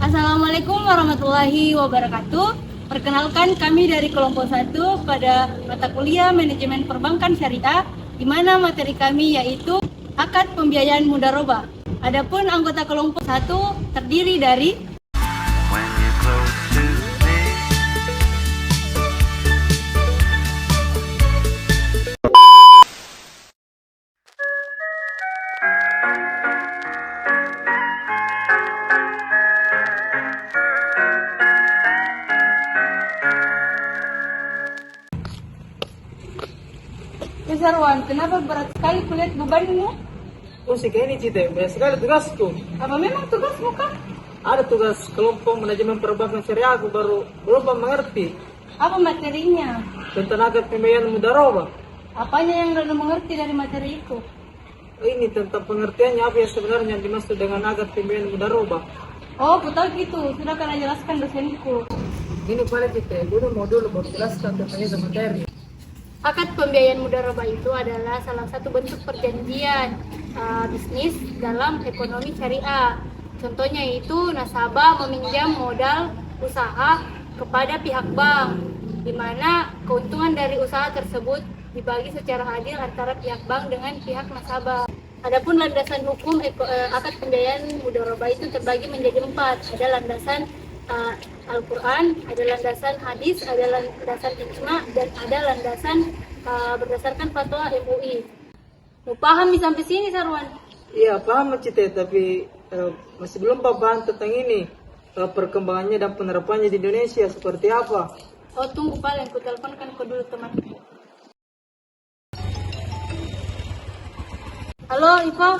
Assalamualaikum warahmatullahi wabarakatuh. Perkenalkan kami dari kelompok 1 pada mata kuliah Manajemen Perbankan Syariah, di mana materi kami yaitu akad pembiayaan mudharabah. Adapun anggota kelompok 1 terdiri dari When you're close to me. Sarwan, kenapa berat sekali kulihat bebanmu? Musik ini Cite, banyak sekali tugasku. Apa memang tugasmu kah? Ada tugas kelompok manajemen perbankan syariah, aku baru belum mengerti Apa materinya? tentang akad pembiayaan mudharabah. Apanya yang Rano mengerti dari materi itu? Ini tentang pengertiannya apa yang sebenarnya dimaksud dengan akad pembiayaan mudharabah. Oh, aku tahu gitu. Sudah kena jelaskan dosenku. Ini paling Cite, dulu mau baru jelaskan tentang itu materi. Akad pembiayaan mudharabah itu adalah salah satu bentuk perjanjian bisnis dalam ekonomi syariah. Contohnya itu nasabah meminjam modal usaha kepada pihak bank, di mana keuntungan dari usaha tersebut dibagi secara adil antara pihak bank dengan pihak nasabah. Adapun landasan hukum akad pembiayaan mudharabah itu terbagi menjadi 4. Ada landasan Al-Quran, ada landasan hadis, ada landasan ijma, dan ada landasan berdasarkan fatwa MUI. Mau paham sampai sini, Sarwan? Iya paham Cite, tapi masih belum paham tentang ini. Perkembangannya dan penerapannya di Indonesia seperti apa. Oh, tunggu paling aku teleponkan kau dulu temanku. Halo Iva,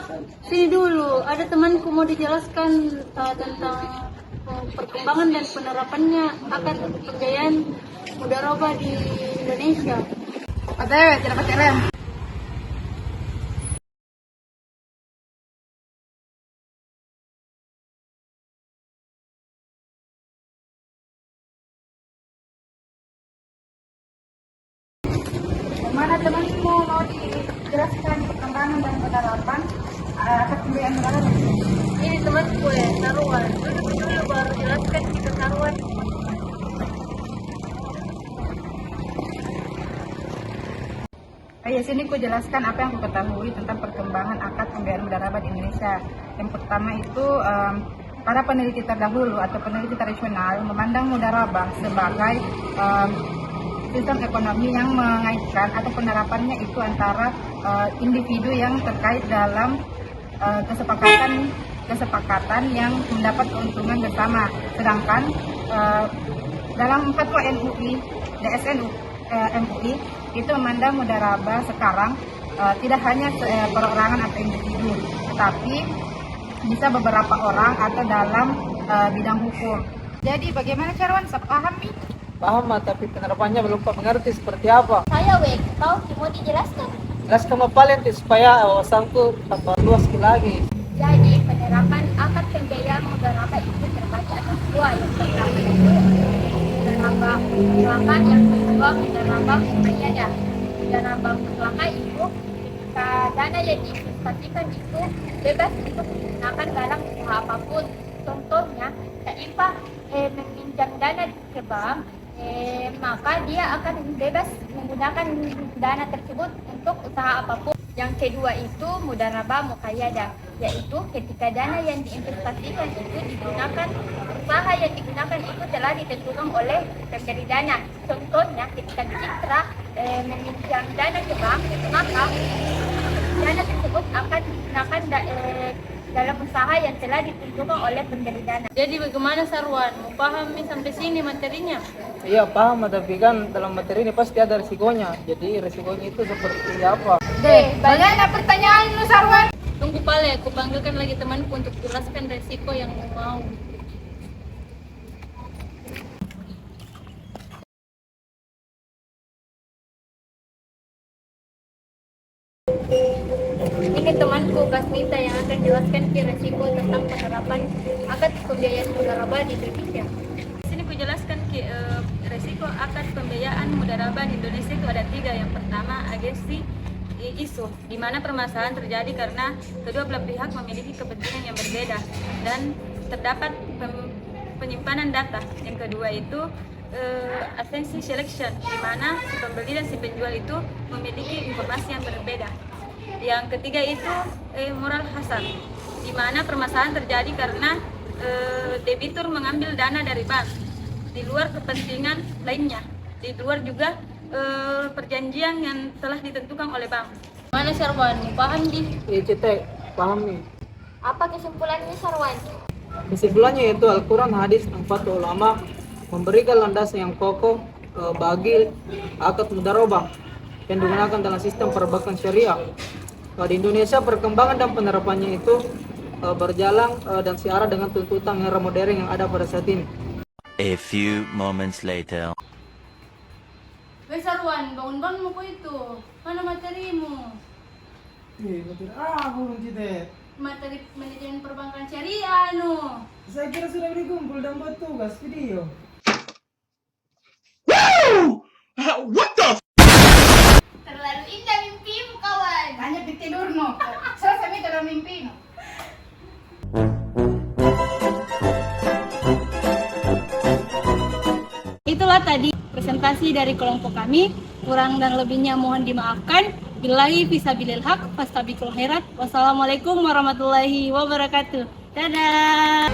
sini dulu. Ada temanku mau dijelaskan tentang perkembangan dan penerapannya akad pembiayaan mudharabah di Indonesia. OTW, tidak pakai rem. Mana temanmu mau dijelaskan perkembangan dan penerapan akad pembiayaan mudharabah? Ini temanku ya, Sarwan. Dulu baru jelaskan kita Sarwan. Ya, sini aku jelaskan apa yang aku ketahui tentang perkembangan akad pembiayaan mudharabah di Indonesia. Yang pertama itu para peneliti terdahulu atau peneliti tradisional memandang mudharabah sebagai sistem ekonomi yang mengaitkan atau penerapannya itu antara individu yang terkait dalam kesepakatan yang mendapat keuntungan bersama. Sedangkan dalam fatwa MUI, DSN MUI itu memandang mudharabah sekarang tidak hanya perorangan atau individu, tetapi bisa beberapa orang atau dalam bidang hukum. Jadi bagaimana Sarwan? Paham nih? Paham tapi penerapannya belum mengerti seperti apa. Saya Wek, kau mau dijelaskan? Jelaskan paling supaya wawasanku tambah luas lagi. Jadi penerapan akad pembiayaan mudharabah itu terbagi atas 2. Yang pertama itu mudharabah mutlakah, yang kedua mudharabah muqayyadah. Mudharabah mutlakah itu ketika dana yang diinvestasikan itu bebas untuk digunakan dalam usaha apapun. Contohnya, Ipa meminjam dana ke bank, maka dia akan bebas menggunakan dana tersebut untuk usaha apapun. Yang kedua itu mudharabah muqayyadah, yaitu ketika dana yang diinvestasikan itu digunakan, usaha yang digunakan itu telah ditentukan oleh pemberi dana. Contohnya ketika Citra meminjam dana ke bank, maka dana tersebut akan digunakan dalam usaha yang telah ditentukan oleh pemberi dana. Jadi bagaimana Sarwan? Mau paham sampai sini materinya? Iya paham, tapi kan dalam materi ini pasti ada risikonya. Jadi risikonya itu seperti apa? Bagaimana pertanyaan lu Sarwan? Tunggu pale, aku panggilkan lagi temanku untuk jelaskan resiko yang mau. Ini temanku Kasmita yang akan jelaskan resiko tentang penerapan akad pembiayaan mudharabah di Indonesia. Di sini aku jelaskan resiko akad pembiayaan mudharabah di Indonesia itu ada 3. Yang pertama agensi isu, di mana permasalahan terjadi karena kedua belah pihak memiliki kepentingan yang berbeda dan terdapat penyimpanan data. Yang kedua itu agency selection, di mana si pembeli dan si penjual itu memiliki informasi yang berbeda. Yang ketiga itu moral hazard, di mana permasalahan terjadi karena debitur mengambil dana dari bank di luar kepentingan lainnya, di luar juga perjanjian yang telah ditentukan oleh bank. Mana Sarwan? Paham di? Iya Cete, paham nih. Apa kesimpulannya Sarwan? Kesimpulannya yaitu Al-Quran, hadis, dan fatwa ulama memberikan landasan yang kokoh bagi akad mudharabah yang digunakan dalam sistem perbankan syariah. Di Indonesia perkembangan dan penerapannya itu berjalan dan searah dengan tuntutan era modern yang ada pada saat ini. A few moments later. Wes Sarwan, bangun-bangun mau itu. Mana materimu? Materi apa Cete? Materi manajemen perbankan syariah no. Saya kira sudah dikumpul dan buat tugas video. Terlalu indah mimpimu kawan. Hanya tidur no. Selesai itu dalam mimpi no. Itulah tadi presentasi dari kelompok kami. Kurang dan lebihnya mohon dimaafkan. Billahi fisabilil haq, fastabiqul khairat. Wassalamualaikum warahmatullahi wabarakatuh. Dadah.